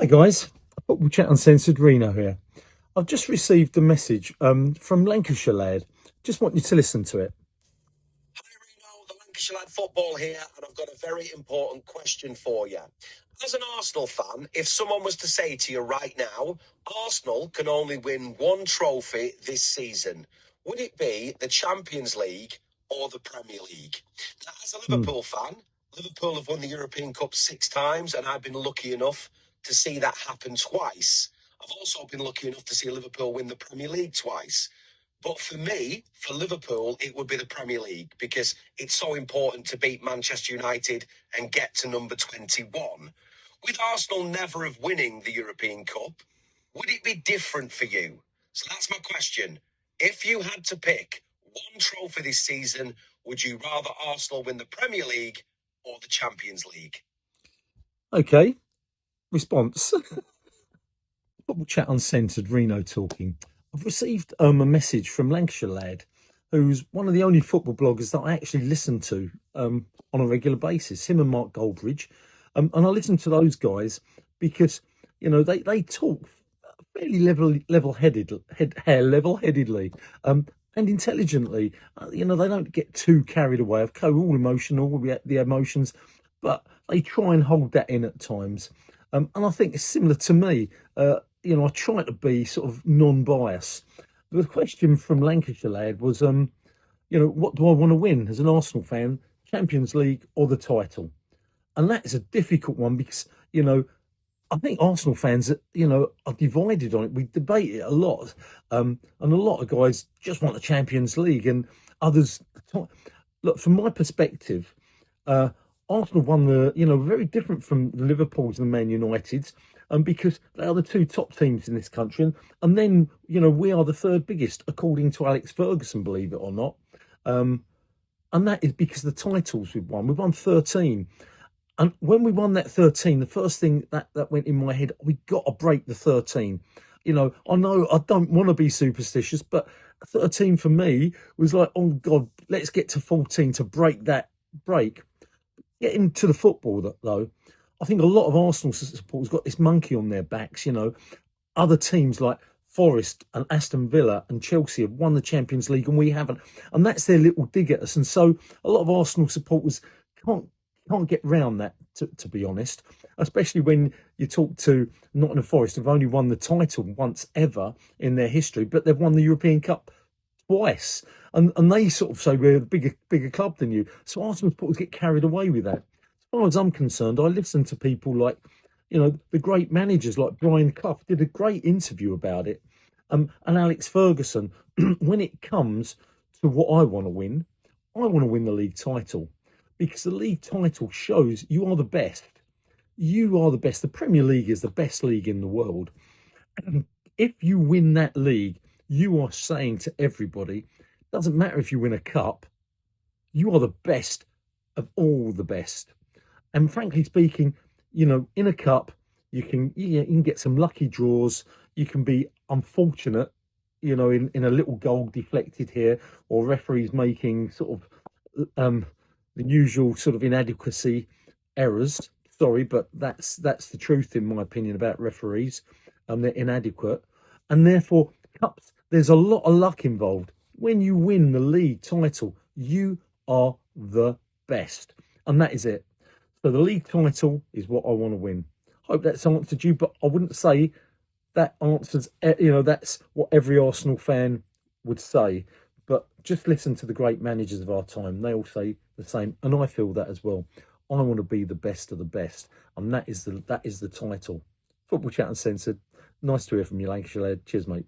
Hi guys, Football Chat Uncensored, Reno here. I've just received a message from Lancashire Lad. Just want you to listen to it. Hi Reno, the Lancashire Lad football here, and I've got a very important question for you. As an Arsenal fan, if someone was to say to you right now, Arsenal can only win one trophy this season, would it be the Champions League or the Premier League? Now, as a Liverpool fan, Liverpool have won the European Cup 6 times, and I've been lucky enough to see that happen twice. I've also been lucky enough to see Liverpool win the Premier League twice. But for me, for Liverpool, it would be the Premier League because it's so important to beat Manchester United and get to number 21. With Arsenal never have winning the European Cup, would it be different for you? So that's my question. If you had to pick one trophy this season, would you rather Arsenal win the Premier League or the Champions League? Okay, response. Football Chat Uncensored, Reno talking. I've received a message from Lancashire Lad, who's one of the only football bloggers that I actually listen to on a regular basis, him and Mark Goldbridge. And I listen to those guys because, they talk fairly level-headedly, and intelligently. They don't get too carried away. Of course, all emotional, we get the emotions, but they try and hold that in at times. And I think it's similar to me. I try to be sort of non-biased. The question from Lancashire Lad was, what do I want to win as an Arsenal fan, Champions League or the title? And that is a difficult one because, I think Arsenal fans, are divided on it. We debate it a lot, and a lot of guys just want the Champions League, and others. Look, from my perspective, Arsenal won very different from the Liverpool's and the Man United's, because they are the two top teams in this country, and then we are the third biggest according to Alex Ferguson, believe it or not, and that is because of the titles we've won. We've won 13. And when we won that 13, the first thing that went in my head, we got to break the 13. I know I don't want to be superstitious, but 13 for me was like, oh God, let's get to 14 to break that break. Getting to the football, though, I think a lot of Arsenal supporters got this monkey on their backs. Other teams like Forest and Aston Villa and Chelsea have won the Champions League and we haven't. And that's their little dig at us. And so a lot of Arsenal supporters can't get round that, to be honest, especially when you talk to Nottingham Forest, who've only won the title once ever in their history, but they've won the European Cup twice. And they sort of say we're a bigger club than you. So Arsenal supporters get carried away with that. As far as I'm concerned, I listen to people like, the great managers like Brian Clough did a great interview about it. And Alex Ferguson, when it comes to what I want to win the league title because the league title shows you are the best. You are the best. The Premier League is the best league in the world. And if you win that league, you are saying to everybody, doesn't matter if you win a cup, you are the best of all the best. And frankly speaking, in a cup, you can get some lucky draws. You can be unfortunate, in a little goal deflected here, or referees making sort of the usual sort of inadequacy errors. Sorry, but that's the truth in my opinion about referees. They're inadequate, and therefore cups. There's a lot of luck involved. When you win the league title, you are the best, and that is it. So the league title is what I want to win. Hope that's answered you, but I wouldn't say that answers. That's what every Arsenal fan would say. But just listen to the great managers of our time. They all say the same, and I feel that as well. I want to be the best of the best, and that is the title. Football Chat Uncensored. Nice to hear from you, Lancashire Lad. Cheers, mate.